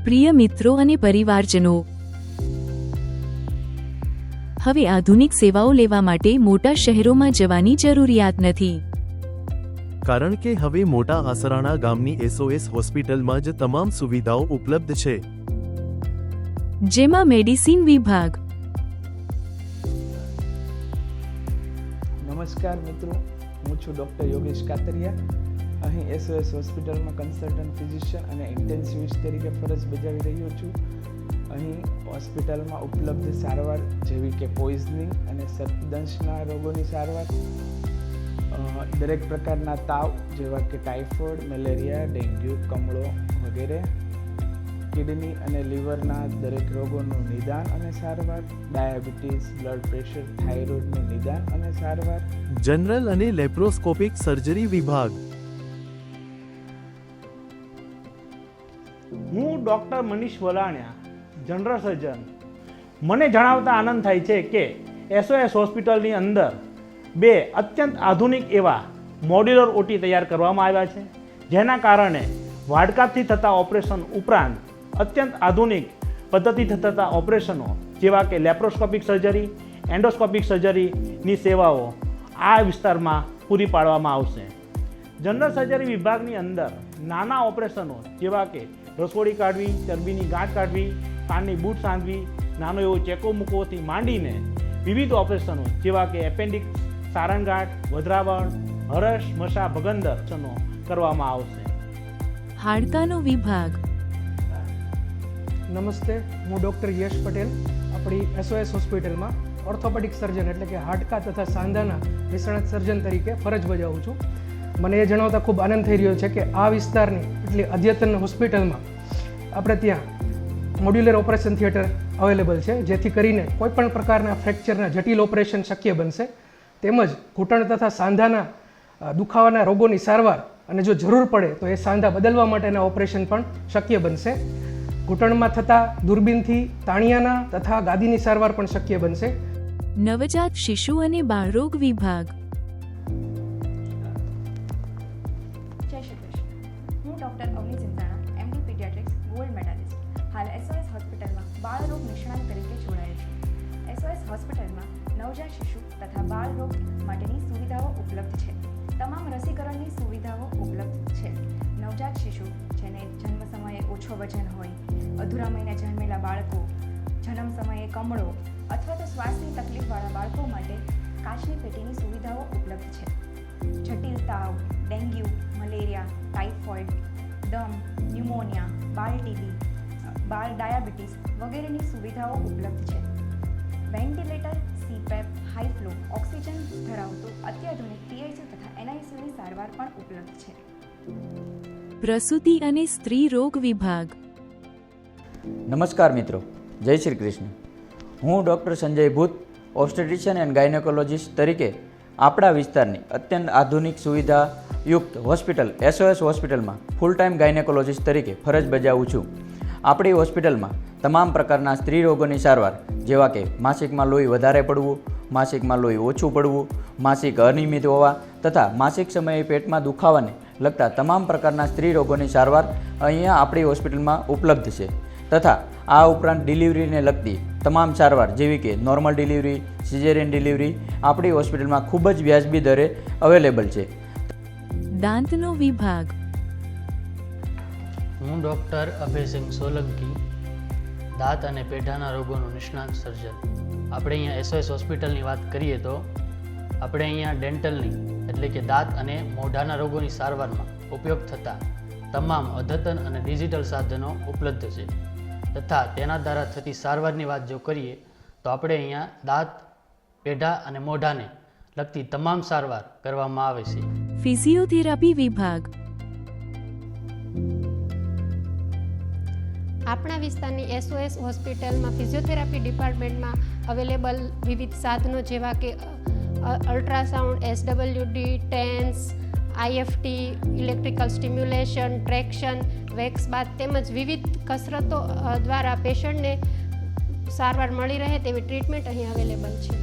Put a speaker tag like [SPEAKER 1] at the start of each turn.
[SPEAKER 1] પ્રિય મિત્રો અને પરિવારજનો, હવે આધુનિક સેવાઓ લેવા માટે મોટા શહેરોમાં જવાની જરૂરિયાત નથી,
[SPEAKER 2] કારણ કે હવે મોટા આસરાણા ગામની SOS હોસ્પિટલમાં જ તમામ સુવિધાઓ ઉપલબ્ધ છે,
[SPEAKER 1] જેમાં મેડિસિન વિભાગ.
[SPEAKER 3] નમસ્કાર મિત્રો, હું છું ડૉક્ટર યોગેશ કાતરિયા. અહીં SOS હોસ્પિટલમાં કન્સલ્ટન્ટ ફિઝિશિયન અને ઇન્ટેન્સિવિસ્ટ તરીકે ફરજ બજાવી રહ્યો છું. અહીં હોસ્પિટલમાં ઉપલબ્ધ સારવાર જેવી કે પોઈઝનિંગ અને સર્પદંશના રોગોની સારવાર, દરેક પ્રકારના તાવ જેવા કે ટાઇફોઇડ, મેલેરિયા, ડેન્ગ્યુ, કમળો વગેરે, કિડની અને લીવરના દરેક રોગોનું નિદાન અને સારવાર, ડાયાબિટીસ, બ્લડ પ્રેશર, થાઇરોઇડનું નિદાન અને સારવાર,
[SPEAKER 2] જનરલ અને લેપ્રોસ્કોપિક સર્જરી વિભાગ.
[SPEAKER 4] હું ડૉક્ટર મનીષ વલાણિયા, જનરલ સર્જન. મને જણાવતા આનંદ થાય છે કે SOS હોસ્પિટલની અંદર 2 અત્યંત આધુનિક એવા મોડ્યુલર OT તૈયાર કરવામાં આવ્યા છે, જેના કારણે વાડકાપથી થતા ઓપરેશન ઉપરાંત અત્યંત આધુનિક પદ્ધતિથી થતા ઓપરેશનો જેવા કે લેપ્રોસ્કોપિક સર્જરી, એન્ડોસ્કોપિક સર્જરીની સેવાઓ આ વિસ્તારમાં પૂરી પાડવામાં આવશે. જનરલ સર્જરી વિભાગની અંદર નાના ઓપરેશનો જેવા કે રસોડી કાઢવી, ચરબીની ગાંઠ કાઢવી, કાનની બૂટ સાંધવી, નાનો એવો ચેકો મૂકવાથી માંડીને વિવિધ ઓપરેશનો જેવા કે એપેન્ડિક્સ, સારણગાંઠ, વધરાવળ, હરસ, મસા, ભગંદર કરવામાં આવશે.
[SPEAKER 1] હાડકાનો વિભાગ.
[SPEAKER 5] નમસ્તે, હું ડૉક્ટર યશ પટેલ આપણી SOS હોસ્પિટલમાં ઓર્થોપેડિક સર્જન એટલે કે હાડકા તથા સાંધાના નિષ્ણાત સર્જન તરીકે ફરજ બજાવું છું. મને એ જણાવતા ખૂબ આનંદ થઈ રહ્યો છે કે આ વિસ્તારની એટલી અદ્યતન હોસ્પિટલમાં આપણે ત્યાં મોડ્યુલર ઓપરેશન થિયેટર અવેલેબલ છે, જેથી કરીને કોઈપણ પ્રકારના ફ્રેક્ચરના જટિલ ઓપરેશન શક્ય બનશે. તેમજ ઘૂંટણ તથા સાંધાના દુખાવાના રોગોની સારવાર અને જો જરૂર પડે તો એ સાંધા બદલવા માટેના ઓપરેશન પણ શક્ય બનશે. ઘૂંટણમાં થતા દૂરબીનથી તાણિયાના તથા ગાદીની સારવાર પણ શક્ય બનશે.
[SPEAKER 1] નવજાત શિશુ અને બાળરોગ વિભાગ.
[SPEAKER 6] જય શ્રી કૃષ્ણ. હું doctor Avani Chintana, MD paediatrics, gold medallist, હાલ SOS હોસ્પિટલમાં બાળરોગ નિષ્ણાત તરીકે જોડાયેલ છું. SOS હોસ્પિટલમાં નવજાત શિશુ તથા બાળરોગ માટેની સુવિધાઓ ઉપલબ્ધ છે. તમામ રસીકરણની સુવિધાઓ ઉપલબ્ધ છે. નવજાત શિશુ જેને જન્મ સમયે ઓછો વજન હોય, અધૂરા મહિને જન્મેલા બાળકો, જન્મ સમયે કમળો અથવા તો શ્વાસની તકલીફવાળા બાળકો માટે કાચની પેટીની સુવિધાઓ ઉપલબ્ધ છે. જટિલ તાવ, ડેન્ગ્યુ, મલેરિયા, ટાઇફોઇડ, દમ, ન્યુમોનિયા, બાળ TB, બાળ ડાયાબિટીસ વગેરેની સુવિધાઓ ઉપલબ્ધ છે. Ventilator, CPAP, high flow, oxygen ધરાવતું અત્યાધુનિક PICU તથા NICUની સારવાર પણ ઉપલબ્ધ છે.
[SPEAKER 1] પ્રસૂતિ અને સ્ત્રી રોગ વિભાગ.
[SPEAKER 7] નમસ્કાર મિત્રો, જય શ્રી કૃષ્ણ. હું ડૉક્ટર સંજય ભૂત, ઓબ્સ્ટેટ્રિશિયન એન્ડ ગાયનેકોલોજીસ્ટ તરીકે આપણા વિસ્તારની અત્યંત આધુનિક સુવિધાયુક્ત હોસ્પિટલ SOS હોસ્પિટલમાં ફૂલ ટાઈમ ગાયનેકોલોજીસ્ટ તરીકે ફરજ બજાવું છું. આપણી હોસ્પિટલમાં તમામ પ્રકારના સ્ત્રી રોગોની સારવાર જેવા કે માસિકમાં લોહી વધારે પડવું, માસિકમાં લોહી ઓછું પડવું, માસિક અનિયમિત હોવા તથા માસિક સમયે પેટમાં દુખાવાને લગતા તમામ પ્રકારના સ્ત્રી રોગોની સારવાર અહીંયા આપણી હોસ્પિટલમાં ઉપલબ્ધ છે. તથા આ ઉપરાંત ડિલિવરીને લગતી તમામ સારવાર જેવી કે નોર્મલ ડિલિવરી, સિઝેરિયન ડિલિવરી આપણી હોસ્પિટલમાં ખૂબ જ વ્યાજબી દરે અવેલેબલ છે.
[SPEAKER 1] દાંતનો વિભાગ.
[SPEAKER 8] હું ડૉક્ટર અભયસિંહ સોલંકી, દાંત અને પેઢાના રોગોનું નિષ્ણાત સર્જન. આપણે અહીંયા SOS હોસ્પિટલની વાત કરીએ તો આપણે અહીંયા ડેન્ટલની એટલે કે દાંત અને મોઢાના રોગોની સારવારમાં ઉપયોગ થતા તમામ અદ્યતન અને ડિજિટલ સાધનો ઉપલબ્ધ છે. તથા તેના દ્વારા થતી સારવારની વાત જો કરીએ તો આપણે અહીંયા દાંત, પેઢા અને મોઢાને લગતી તમામ સારવાર કરવામાં આવે છે.
[SPEAKER 1] ફિઝિયોથેરાપી વિભાગ.
[SPEAKER 9] આપણા વિસ્તારની SOS હોસ્પિટલમાં ફિઝિયોથેરાપી ડિપાર્ટમેન્ટમાં અવેલેબલ વિવિધ સાધનો જેવા કે ultrasound, SWD, TENS, IFT, electrical stimulation, traction, wax bath તેમજ વિવિધ કસરતો દ્વારા પેશન્ટને સારવાર મળી રહે તેવી ટ્રીટમેન્ટ અહીં અવેલેબલ છે.